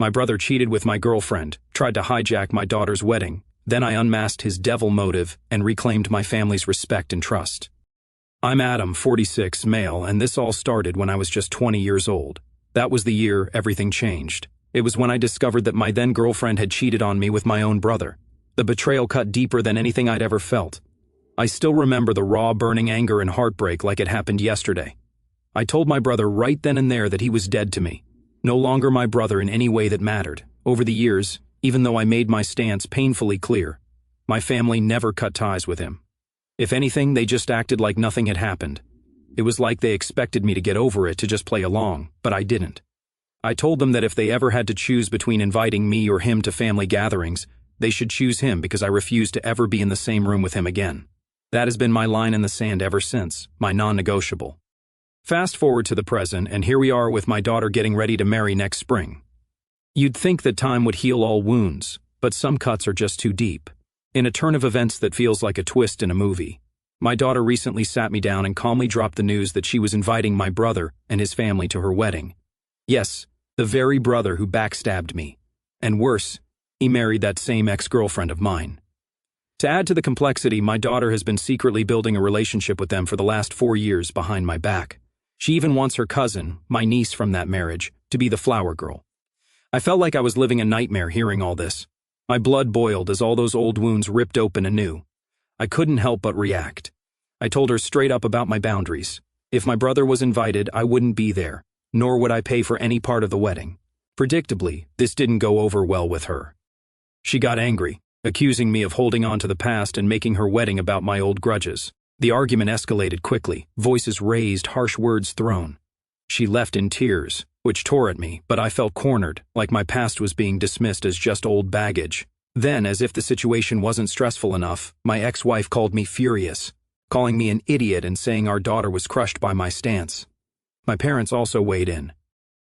My brother cheated with my girlfriend, tried to hijack my daughter's wedding. Then I unmasked his devil motive and reclaimed my family's respect and trust. I'm Adam, 46, male, and this all started when I was just 20 years old. That was the year everything changed. It was when I discovered that my then-girlfriend had cheated on me with my own brother. The betrayal cut deeper than anything I'd ever felt. I still remember the raw, burning anger and heartbreak like it happened yesterday. I told my brother right then and there that he was dead to me. No longer my brother in any way that mattered. Over the years, even though I made my stance painfully clear, my family never cut ties with him. If anything, they just acted like nothing had happened. It was like they expected me to get over it, to just play along, but I didn't. I told them that if they ever had to choose between inviting me or him to family gatherings, they should choose him because I refused to ever be in the same room with him again. That has been my line in the sand ever since, my non-negotiable. Fast forward to the present, and here we are with my daughter getting ready to marry next spring. You'd think that time would heal all wounds, but some cuts are just too deep. In a turn of events that feels like a twist in a movie, my daughter recently sat me down and calmly dropped the news that she was inviting my brother and his family to her wedding. Yes, the very brother who backstabbed me. And worse, he married that same ex-girlfriend of mine. To add to the complexity, my daughter has been secretly building a relationship with them for the last 4 years behind my back. She even wants her cousin, my niece from that marriage, to be the flower girl. I felt like I was living a nightmare hearing all this. My blood boiled as all those old wounds ripped open anew. I couldn't help but react. I told her straight up about my boundaries. If my brother was invited, I wouldn't be there, nor would I pay for any part of the wedding. Predictably, this didn't go over well with her. She got angry, accusing me of holding on to the past and making her wedding about my old grudges. The argument escalated quickly, voices raised, harsh words thrown. She left in tears, which tore at me, but I felt cornered, like my past was being dismissed as just old baggage. Then, as if the situation wasn't stressful enough, my ex-wife called me furious, calling me an idiot and saying our daughter was crushed by my stance. My parents also weighed in,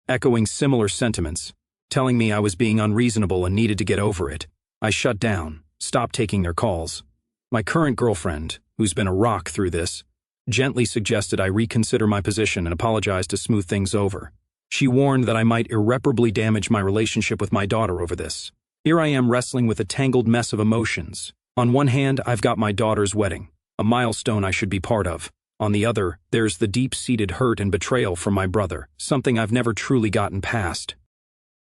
echoing similar sentiments, telling me I was being unreasonable and needed to get over it. I shut down, stopped taking their calls. My current girlfriend, who's been a rock through this, gently suggested I reconsider my position and apologize to smooth things over. She warned that I might irreparably damage my relationship with my daughter over this. Here I am wrestling with a tangled mess of emotions. On one hand, I've got my daughter's wedding, a milestone I should be part of. On the other, there's the deep-seated hurt and betrayal from my brother, something I've never truly gotten past.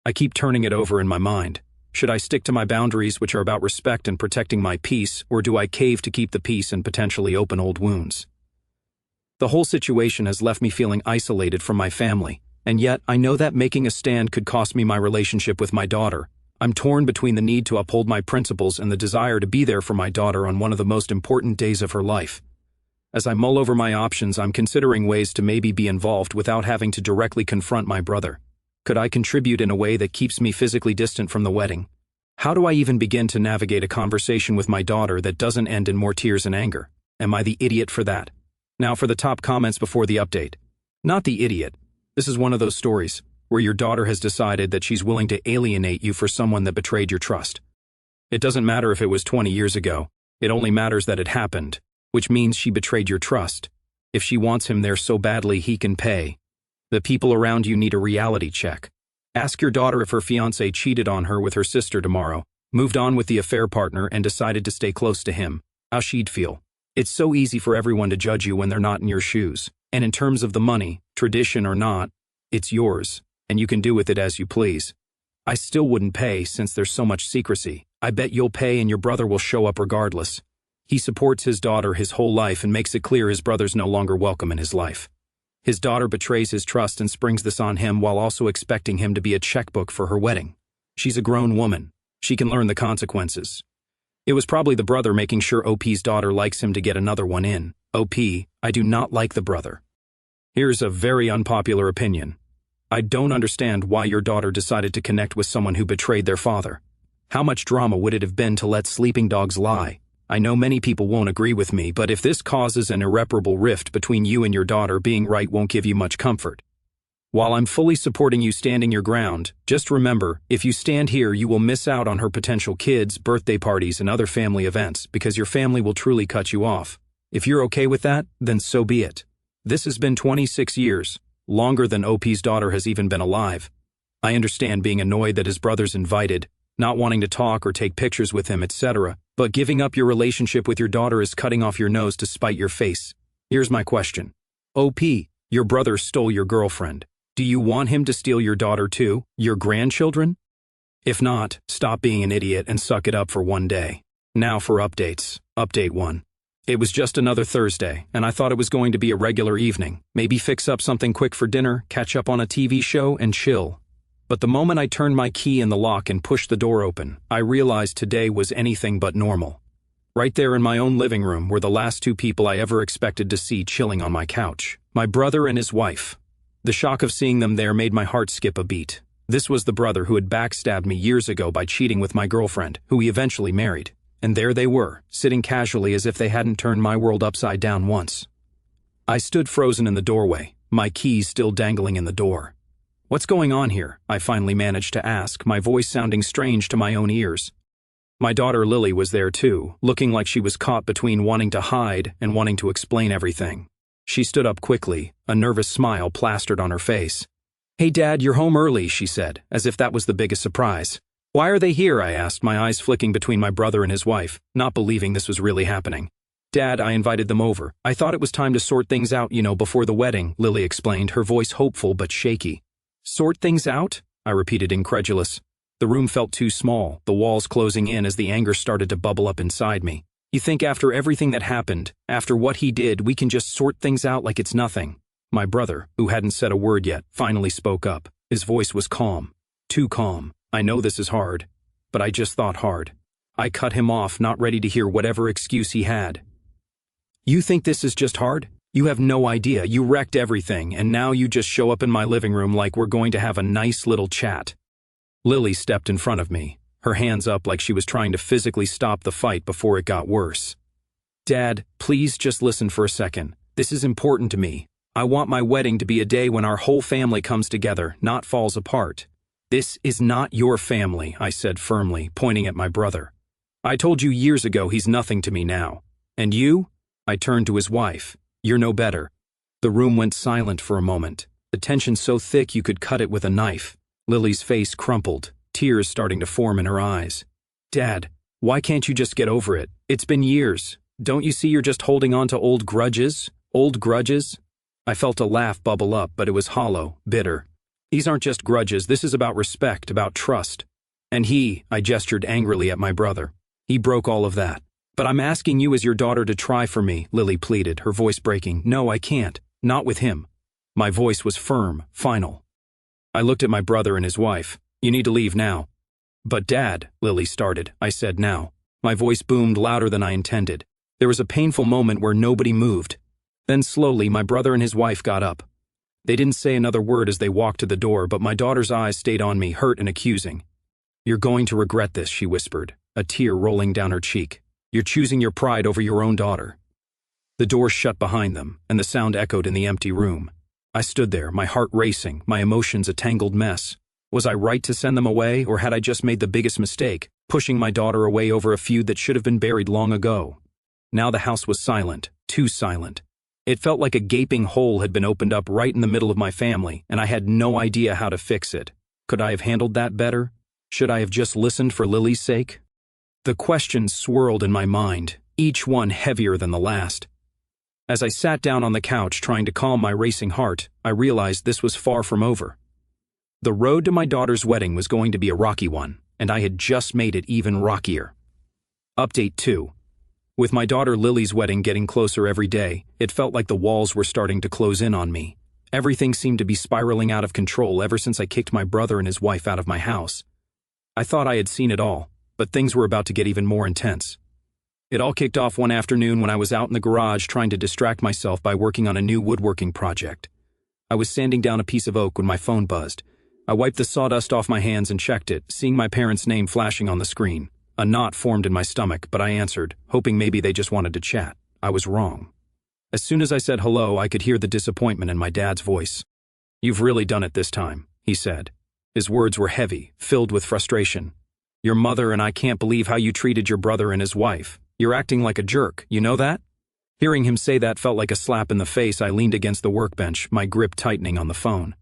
I keep turning it over in my mind. Should I stick to my boundaries, which are about respect and protecting my peace, or do I cave to keep the peace and potentially open old wounds? The whole situation has left me feeling isolated from my family, and yet I know that making a stand could cost me my relationship with my daughter. I'm torn between the need to uphold my principles and the desire to be there for my daughter on one of the most important days of her life. As I mull over my options, I'm considering ways to maybe be involved without having to directly confront my brother. Could I contribute in a way that keeps me physically distant from the wedding? How do I even begin to navigate a conversation with my daughter that doesn't end in more tears and anger? Am I the idiot for that? Now for the top comments before the update. Not the idiot. This is one of those stories where your daughter has decided that she's willing to alienate you for someone that betrayed your trust. It doesn't matter if it was 20 years ago. It only matters that it happened, which means she betrayed your trust. If she wants him there so badly he can pay. The people around you need a reality check. Ask your daughter if her fiancé cheated on her with her sister tomorrow, moved on with the affair partner and decided to stay close to him, how she'd feel. It's so easy for everyone to judge you when they're not in your shoes. And in terms of the money, tradition or not, it's yours, and you can do with it as you please. I still wouldn't pay since there's so much secrecy. I bet you'll pay and your brother will show up regardless. He supports his daughter his whole life and makes it clear his brother's no longer welcome in his life. His daughter betrays his trust and springs this on him while also expecting him to be a checkbook for her wedding. She's a grown woman. She can learn the consequences. It was probably the brother making sure OP's daughter likes him to get another one in. OP, I do not like the brother. Here's a very unpopular opinion. I don't understand why your daughter decided to connect with someone who betrayed their father. How much drama would it have been to let sleeping dogs lie? I know many people won't agree with me, but if this causes an irreparable rift between you and your daughter, being right won't give you much comfort. While I'm fully supporting you standing your ground, just remember, if you stand here, you will miss out on her potential kids, birthday parties, and other family events because your family will truly cut you off. If you're okay with that, then so be it. This has been 26 years, longer than OP's daughter has even been alive. I understand being annoyed that his brother's invited, not wanting to talk or take pictures with him, etc., but giving up your relationship with your daughter is cutting off your nose to spite your face. Here's my question. OP, your brother stole your girlfriend. Do you want him to steal your daughter too, your grandchildren? If not, stop being an idiot and suck it up for one day. Now for updates. Update 1. It was just another Thursday, and I thought it was going to be a regular evening. Maybe fix up something quick for dinner, catch up on a TV show, and chill. But the moment I turned my key in the lock and pushed the door open, I realized today was anything but normal. Right there in my own living room were the last two people I ever expected to see chilling on my couch. My brother and his wife. The shock of seeing them there made my heart skip a beat. This was the brother who had backstabbed me years ago by cheating with my girlfriend, who he eventually married. And there they were, sitting casually as if they hadn't turned my world upside down once. I stood frozen in the doorway, my keys still dangling in the door. What's going on here? I finally managed to ask, my voice sounding strange to my own ears. My daughter Lily was there too, looking like she was caught between wanting to hide and wanting to explain everything. She stood up quickly, a nervous smile plastered on her face. "Hey Dad, you're home early," she said, as if that was the biggest surprise. "Why are they here?" I asked, my eyes flicking between my brother and his wife, not believing this was really happening. "Dad, I invited them over. I thought it was time to sort things out, before the wedding," Lily explained, her voice hopeful but shaky. "Sort things out?" I repeated, incredulous. The room felt too small, the walls closing in as the anger started to bubble up inside me. "You think after everything that happened, after what he did, we can just sort things out like it's nothing?" My brother, who hadn't said a word yet, finally spoke up. His voice was calm. Too calm. "I know this is hard, but I just thought hard." I cut him off, not ready to hear whatever excuse he had. "You think this is just hard? You have no idea. You wrecked everything, and now you just show up in my living room like we're going to have a nice little chat." Lily stepped in front of me, her hands up like she was trying to physically stop the fight before it got worse. "Dad, please just listen for a second. This is important to me. I want my wedding to be a day when our whole family comes together, not falls apart." "This is not your family," I said firmly, pointing at my brother. "I told you years ago he's nothing to me now. And you?" I turned to his wife. "You're no better." The room went silent for a moment, the tension so thick you could cut it with a knife. Lily's face crumpled, tears starting to form in her eyes. "Dad, why can't you just get over it? It's been years. Don't you see you're just holding on to old grudges? Old grudges?" I felt a laugh bubble up, but it was hollow, bitter. "These aren't just grudges, this is about respect, about trust. And I gestured angrily at my brother. He broke all of that. But I'm asking you as your daughter to try for me," Lily pleaded, her voice breaking. "No, I can't. Not with him." My voice was firm, final. I looked at my brother and his wife. "You need to leave now." "But Dad," Lily started. I said now. My voice boomed louder than I intended. There was a painful moment where nobody moved. Then slowly, my brother and his wife got up. They didn't say another word as they walked to the door, but my daughter's eyes stayed on me, hurt and accusing. "You're going to regret this," she whispered, a tear rolling down her cheek. "You're choosing your pride over your own daughter." The door shut behind them, and the sound echoed in the empty room. I stood there, my heart racing, my emotions a tangled mess. Was I right to send them away, or had I just made the biggest mistake, pushing my daughter away over a feud that should have been buried long ago? Now the house was silent, too silent. It felt like a gaping hole had been opened up right in the middle of my family, and I had no idea how to fix it. Could I have handled that better? Should I have just listened for Lily's sake? The questions swirled in my mind, each one heavier than the last. As I sat down on the couch trying to calm my racing heart, I realized this was far from over. The road to my daughter's wedding was going to be a rocky one, and I had just made it even rockier. Update 2. With my daughter Lily's wedding getting closer every day, it felt like the walls were starting to close in on me. Everything seemed to be spiraling out of control ever since I kicked my brother and his wife out of my house. I thought I had seen it all, but things were about to get even more intense. It all kicked off one afternoon when I was out in the garage trying to distract myself by working on a new woodworking project. I was sanding down a piece of oak when my phone buzzed. I wiped the sawdust off my hands and checked it, seeing my parents' name flashing on the screen. A knot formed in my stomach, but I answered, hoping maybe they just wanted to chat. I was wrong. As soon as I said hello, I could hear the disappointment in my dad's voice. "You've really done it this time," he said. His words were heavy, filled with frustration. "Your mother and I can't believe how you treated your brother and his wife. You're acting like a jerk, you know that?" Hearing him say that felt like a slap in the face. I leaned against the workbench, my grip tightening on the phone.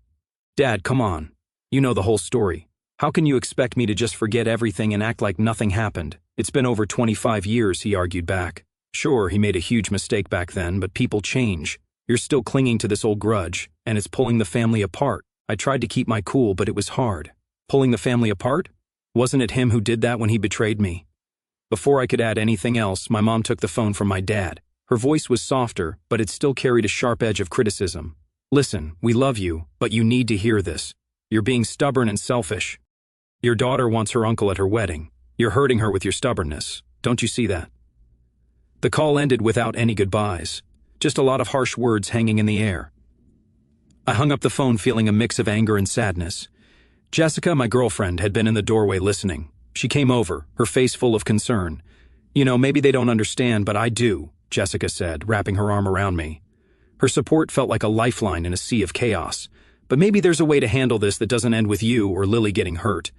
"Dad, come on. You know the whole story. How can you expect me to just forget everything and act like nothing happened? It's been over 25 years, he argued back. Sure, he made a huge mistake back then, but people change. You're still clinging to this old grudge, and it's pulling the family apart. I tried to keep my cool, but it was hard. Pulling the family apart? Wasn't it him who did that when he betrayed me? Before I could add anything else, my mom took the phone from my dad. Her voice was softer, but it still carried a sharp edge of criticism. Listen, we love you, but you need to hear this. You're being stubborn and selfish. Your daughter wants her uncle at her wedding. You're hurting her with your stubbornness. Don't you see that? The call ended without any goodbyes. Just a lot of harsh words hanging in the air. I hung up the phone feeling a mix of anger and sadness. Jessica, my girlfriend, had been in the doorway listening. She came over, her face full of concern. You know, maybe they don't understand, but I do, Jessica said, wrapping her arm around me. Her support felt like a lifeline in a sea of chaos. But maybe there's a way to handle this that doesn't end with you or Lily getting hurt.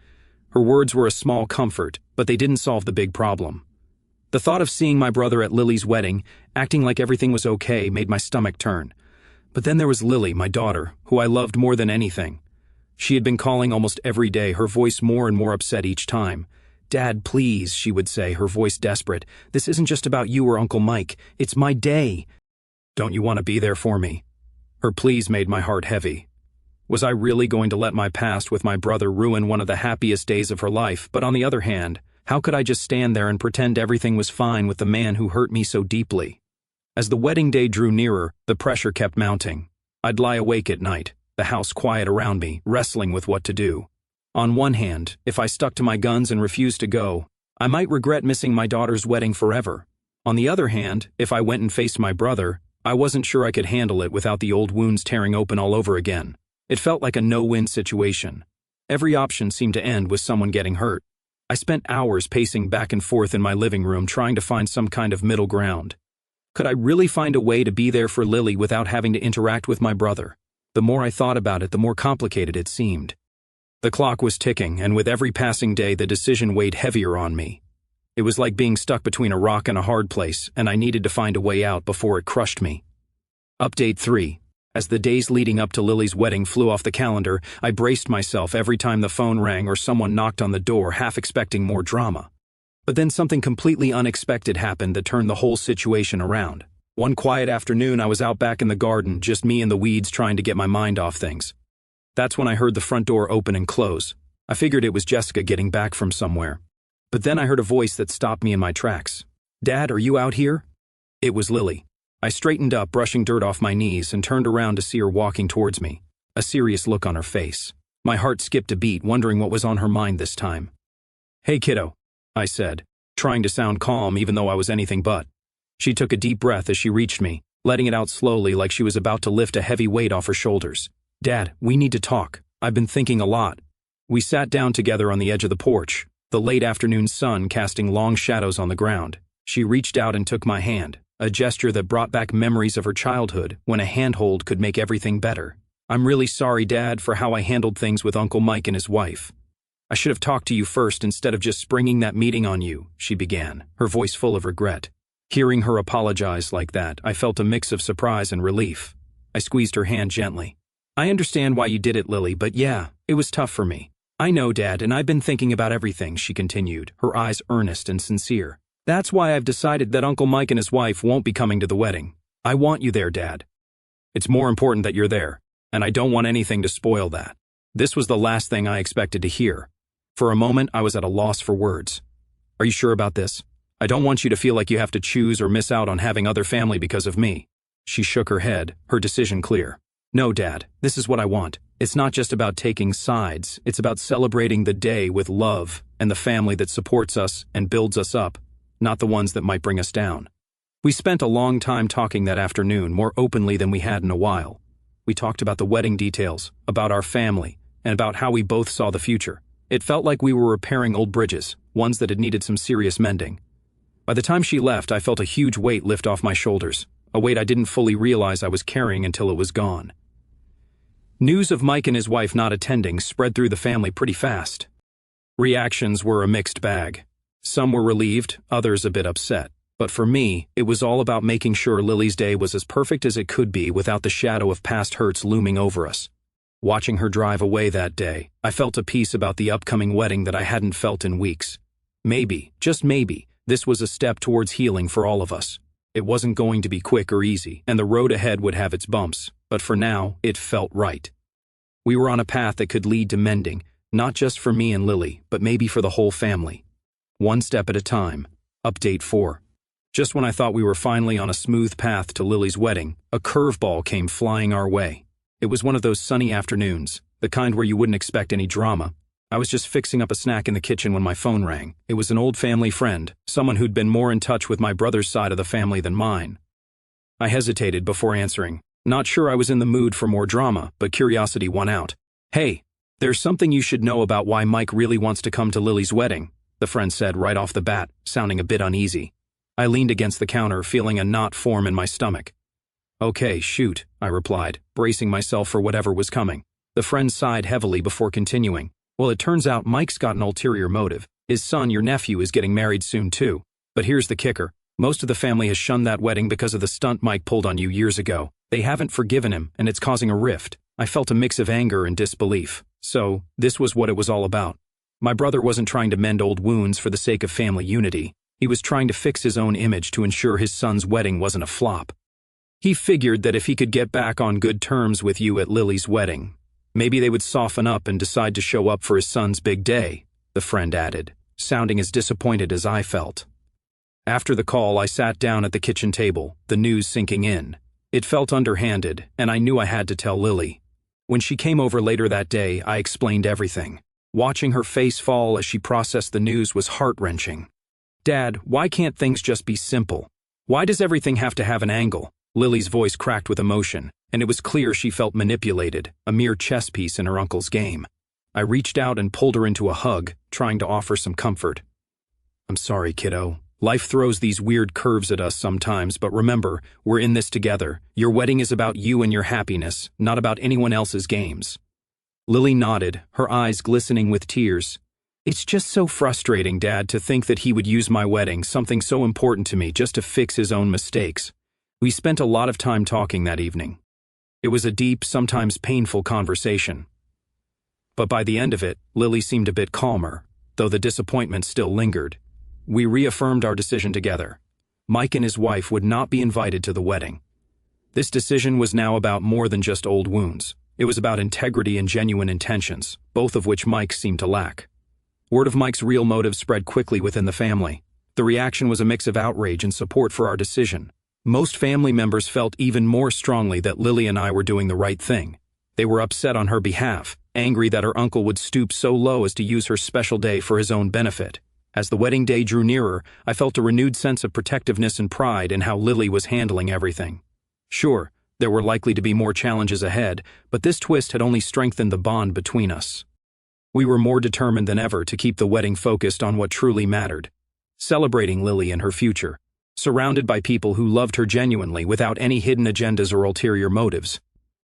Her words were a small comfort, but they didn't solve the big problem. The thought of seeing my brother at Lily's wedding, acting like everything was okay, made my stomach turn. But then there was Lily, my daughter, who I loved more than anything. She had been calling almost every day, her voice more and more upset each time. Dad, please, she would say, her voice desperate. This isn't just about you or Uncle Mike. It's my day. Don't you want to be there for me? Her pleas made my heart heavy. Was I really going to let my past with my brother ruin one of the happiest days of her life? But on the other hand, how could I just stand there and pretend everything was fine with the man who hurt me so deeply? As the wedding day drew nearer, the pressure kept mounting. I'd lie awake at night, the house quiet around me, wrestling with what to do. On one hand, if I stuck to my guns and refused to go, I might regret missing my daughter's wedding forever. On the other hand, if I went and faced my brother, I wasn't sure I could handle it without the old wounds tearing open all over again. It felt like a no-win situation. Every option seemed to end with someone getting hurt. I spent hours pacing back and forth in my living room trying to find some kind of middle ground. Could I really find a way to be there for Lily without having to interact with my brother? The more I thought about it, the more complicated it seemed. The clock was ticking, and with every passing day, the decision weighed heavier on me. It was like being stuck between a rock and a hard place, and I needed to find a way out before it crushed me. Update 3. As the days leading up to Lily's wedding flew off the calendar, I braced myself every time the phone rang or someone knocked on the door, half expecting more drama. But then something completely unexpected happened that turned the whole situation around. One quiet afternoon, I was out back in the garden, just me in the weeds trying to get my mind off things. That's when I heard the front door open and close. I figured it was Jessica getting back from somewhere. But then I heard a voice that stopped me in my tracks. Dad, are you out here? It was Lily. I straightened up, brushing dirt off my knees, and turned around to see her walking towards me, a serious look on her face. My heart skipped a beat, wondering what was on her mind this time. Hey, kiddo, I said, trying to sound calm even though I was anything but. She took a deep breath as she reached me, letting it out slowly like she was about to lift a heavy weight off her shoulders. Dad, we need to talk. I've been thinking a lot. We sat down together on the edge of the porch, the late afternoon sun casting long shadows on the ground. She reached out and took my hand, a gesture that brought back memories of her childhood when a handhold could make everything better. I'm really sorry, Dad, for how I handled things with Uncle Mike and his wife. I should have talked to you first instead of just springing that meeting on you, she began, her voice full of regret. Hearing her apologize like that, I felt a mix of surprise and relief. I squeezed her hand gently. I understand why you did it, Lily, but yeah, it was tough for me. I know, Dad, and I've been thinking about everything, she continued, her eyes earnest and sincere. That's why I've decided that Uncle Mike and his wife won't be coming to the wedding. I want you there, Dad. It's more important that you're there, and I don't want anything to spoil that. This was the last thing I expected to hear. For a moment, I was at a loss for words. Are you sure about this? I don't want you to feel like you have to choose or miss out on having other family because of me. She shook her head, her decision clear. No, Dad, this is what I want. It's not just about taking sides. It's about celebrating the day with love and the family that supports us and builds us up, not the ones that might bring us down. We spent a long time talking that afternoon, more openly than we had in a while. We talked about the wedding details, about our family, and about how we both saw the future. It felt like we were repairing old bridges, ones that had needed some serious mending. By the time she left, I felt a huge weight lift off my shoulders, a weight I didn't fully realize I was carrying until it was gone. News of Mike and his wife not attending spread through the family pretty fast. Reactions were a mixed bag. Some were relieved, others a bit upset. But for me, it was all about making sure Lily's day was as perfect as it could be without the shadow of past hurts looming over us. Watching her drive away that day, I felt a peace about the upcoming wedding that I hadn't felt in weeks. Maybe, just maybe, this was a step towards healing for all of us. It wasn't going to be quick or easy, and the road ahead would have its bumps, but for now, it felt right. We were on a path that could lead to mending, not just for me and Lily, but maybe for the whole family. One step at a time. Update 4. Just when I thought we were finally on a smooth path to Lily's wedding, a curveball came flying our way. It was one of those sunny afternoons, the kind where you wouldn't expect any drama. I was just fixing up a snack in the kitchen when my phone rang. It was an old family friend, someone who'd been more in touch with my brother's side of the family than mine. I hesitated before answering, not sure I was in the mood for more drama, but curiosity won out. "Hey, there's something you should know about why Mike really wants to come to Lily's wedding," the friend said right off the bat, sounding a bit uneasy. I leaned against the counter, feeling a knot form in my stomach. "Okay, shoot," I replied, bracing myself for whatever was coming. The friend sighed heavily before continuing. "Well, it turns out Mike's got an ulterior motive. His son, your nephew, is getting married soon too. But here's the kicker. Most of the family has shunned that wedding because of the stunt Mike pulled on you years ago. They haven't forgiven him, and it's causing a rift." I felt a mix of anger and disbelief. So, this was what it was all about. My brother wasn't trying to mend old wounds for the sake of family unity. He was trying to fix his own image to ensure his son's wedding wasn't a flop. He figured that if he could get back on good terms with you at Lily's wedding, maybe they would soften up and decide to show up for his son's big day, the friend added, sounding as disappointed as I felt. After the call, I sat down at the kitchen table, the news sinking in. It felt underhanded, and I knew I had to tell Lily. When she came over later that day, I explained everything. Watching her face fall as she processed the news was heart-wrenching. "Dad, why can't things just be simple? Why does everything have to have an angle?" Lily's voice cracked with emotion, and it was clear she felt manipulated, a mere chess piece in her uncle's game. I reached out and pulled her into a hug, trying to offer some comfort. "I'm sorry, kiddo. Life throws these weird curves at us sometimes, but remember, we're in this together. Your wedding is about you and your happiness, not about anyone else's games." Lily nodded, her eyes glistening with tears. "It's just so frustrating, Dad, to think that he would use my wedding, something so important to me, just to fix his own mistakes." We spent a lot of time talking that evening. It was a deep, sometimes painful conversation. But by the end of it, Lily seemed a bit calmer, though the disappointment still lingered. We reaffirmed our decision together. Mike and his wife would not be invited to the wedding. This decision was now about more than just old wounds. It was about integrity and genuine intentions, both of which Mike seemed to lack. Word of Mike's real motive spread quickly within the family. The reaction was a mix of outrage and support for our decision. Most family members felt even more strongly that Lily and I were doing the right thing. They were upset on her behalf, angry that her uncle would stoop so low as to use her special day for his own benefit. As the wedding day drew nearer, I felt a renewed sense of protectiveness and pride in how Lily was handling everything. Sure, there were likely to be more challenges ahead, but this twist had only strengthened the bond between us. We were more determined than ever to keep the wedding focused on what truly mattered, celebrating Lily and her future, surrounded by people who loved her genuinely without any hidden agendas or ulterior motives.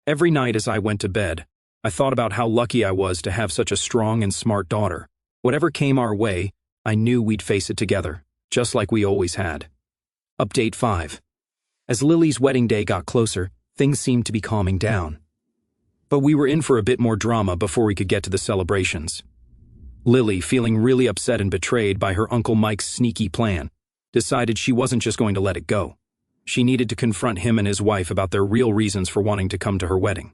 Every night as I went to bed, I thought about how lucky I was to have such a strong and smart daughter. Whatever came our way, I knew we'd face it together, just like we always had. Update 5. As Lily's wedding day got closer, things seemed to be calming down. But we were in for a bit more drama before we could get to the celebrations. Lily, feeling really upset and betrayed by her Uncle Mike's sneaky plan, decided she wasn't just going to let it go. She needed to confront him and his wife about their real reasons for wanting to come to her wedding.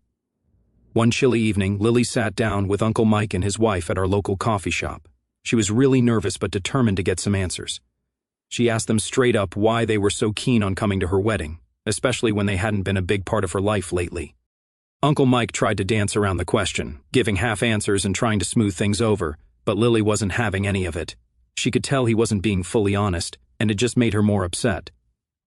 One chilly evening, Lily sat down with Uncle Mike and his wife at our local coffee shop. She was really nervous but determined to get some answers. She asked them straight up why they were so keen on coming to her wedding, especially when they hadn't been a big part of her life lately. Uncle Mike tried to dance around the question, giving half answers and trying to smooth things over, but Lily wasn't having any of it. She could tell he wasn't being fully honest, and it just made her more upset.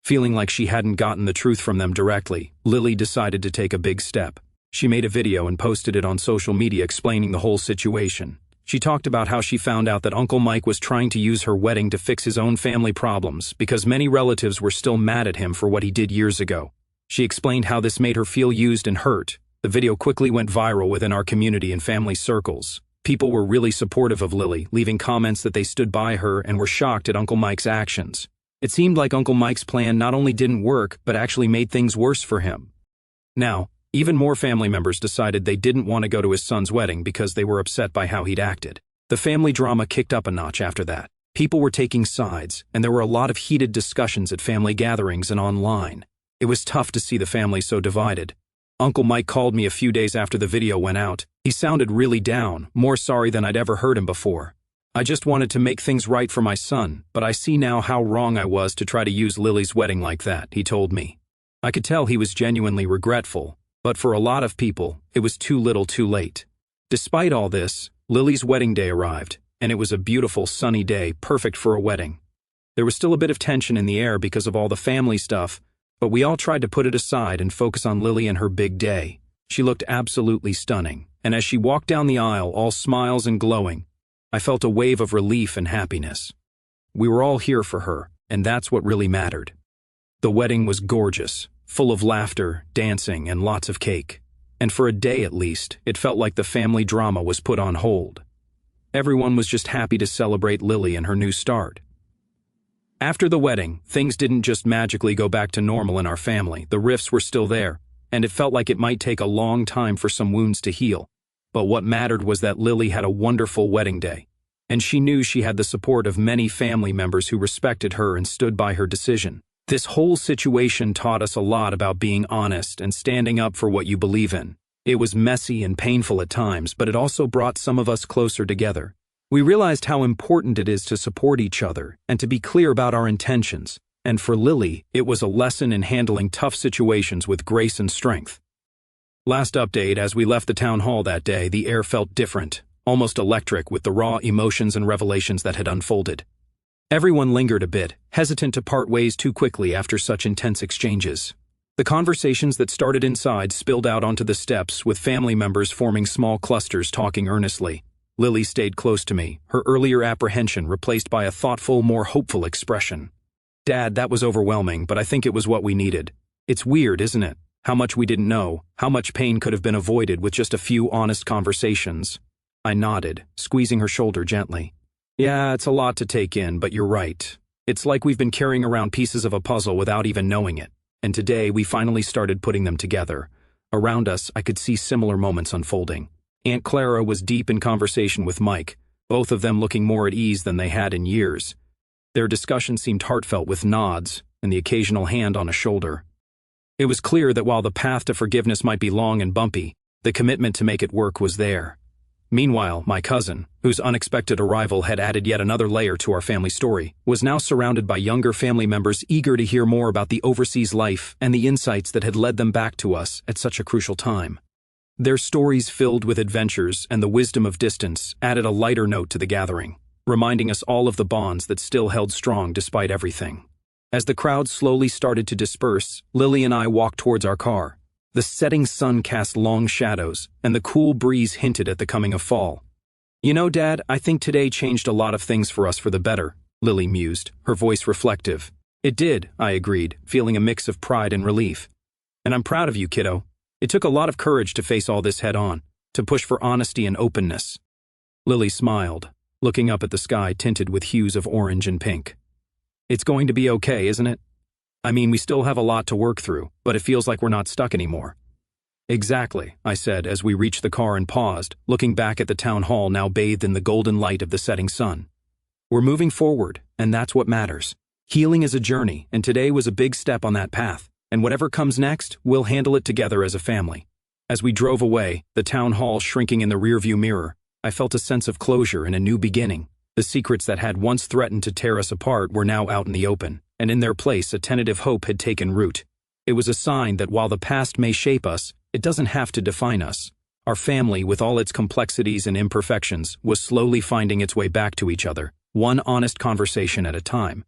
Feeling like she hadn't gotten the truth from them directly, Lily decided to take a big step. She made a video and posted it on social media explaining the whole situation. She talked about how she found out that Uncle Mike was trying to use her wedding to fix his own family problems because many relatives were still mad at him for what he did years ago. She explained how this made her feel used and hurt. The video quickly went viral within our community and family circles. People were really supportive of Lily, leaving comments that they stood by her and were shocked at Uncle Mike's actions. It seemed like Uncle Mike's plan not only didn't work, but actually made things worse for him. Now, Even more family members decided they didn't want to go to his son's wedding because they were upset by how he'd acted. The family drama kicked up a notch after that. People were taking sides, and there were a lot of heated discussions at family gatherings and online. It was tough to see the family so divided. Uncle Mike called me a few days after the video went out. He sounded really down, more sorry than I'd ever heard him before. I just wanted to make things right for my son, but I see now how wrong I was to try to use Lily's wedding like that, he told me. I could tell he was genuinely regretful, but for a lot of people, it was too little too late. Despite all this, Lily's wedding day arrived, and it was a beautiful sunny day, perfect for a wedding. There was still a bit of tension in the air because of all the family stuff, but we all tried to put it aside and focus on Lily and her big day. She looked absolutely stunning, and as she walked down the aisle, all smiles and glowing, I felt a wave of relief and happiness. We were all here for her, and that's what really mattered. The wedding was gorgeous, full of laughter, dancing, and lots of cake. And for a day at least, it felt like the family drama was put on hold. Everyone was just happy to celebrate Lily and her new start. After the wedding, things didn't just magically go back to normal in our family. The rifts were still there, and it felt like it might take a long time for some wounds to heal. But what mattered was that Lily had a wonderful wedding day, and she knew she had the support of many family members who respected her and stood by her decision. This whole situation taught us a lot about being honest and standing up for what you believe in. It was messy and painful at times, but it also brought some of us closer together. We realized how important it is to support each other and to be clear about our intentions. And for Lily, it was a lesson in handling tough situations with grace and strength. Last update, as we left the town hall that day, the air felt different, almost electric with the raw emotions and revelations that had unfolded. Everyone lingered a bit, hesitant to part ways too quickly after such intense exchanges. The conversations that started inside spilled out onto the steps, with family members forming small clusters talking earnestly. Lily stayed close to me, her earlier apprehension replaced by a thoughtful, more hopeful expression. Dad, that was overwhelming, but I think it was what we needed. It's weird, isn't it? How much we didn't know, how much pain could have been avoided with just a few honest conversations. I nodded, squeezing her shoulder gently. Yeah, it's a lot to take in, but you're right. It's like we've been carrying around pieces of a puzzle without even knowing it, and today we finally started putting them together. Around us, I could see similar moments unfolding. Aunt Clara was deep in conversation with Mike, both of them looking more at ease than they had in years. Their discussion seemed heartfelt with nods and the occasional hand on a shoulder. It was clear that while the path to forgiveness might be long and bumpy, the commitment to make it work was there. Meanwhile, my cousin, whose unexpected arrival had added yet another layer to our family story, was now surrounded by younger family members eager to hear more about the overseas life and the insights that had led them back to us at such a crucial time. Their stories filled with adventures and the wisdom of distance added a lighter note to the gathering, reminding us all of the bonds that still held strong despite everything. As the crowd slowly started to disperse, Lily and I walked towards our car. The setting sun cast long shadows, and the cool breeze hinted at the coming of fall. You know, Dad, I think today changed a lot of things for us for the better, Lily mused, her voice reflective. It did, I agreed, feeling a mix of pride and relief. And I'm proud of you, kiddo. It took a lot of courage to face all this head on, to push for honesty and openness. Lily smiled, looking up at the sky tinted with hues of orange and pink. It's going to be okay, isn't it? I mean, we still have a lot to work through, but it feels like we're not stuck anymore. Exactly, I said as we reached the car and paused, looking back at the town hall now bathed in the golden light of the setting sun. We're moving forward, and that's what matters. Healing is a journey, and today was a big step on that path, and whatever comes next, we'll handle it together as a family. As we drove away, the town hall shrinking in the rearview mirror, I felt a sense of closure and a new beginning. The secrets that had once threatened to tear us apart were now out in the open, and in their place a tentative hope had taken root. It was a sign that while the past may shape us, it doesn't have to define us. Our family, with all its complexities and imperfections, was slowly finding its way back to each other, one honest conversation at a time.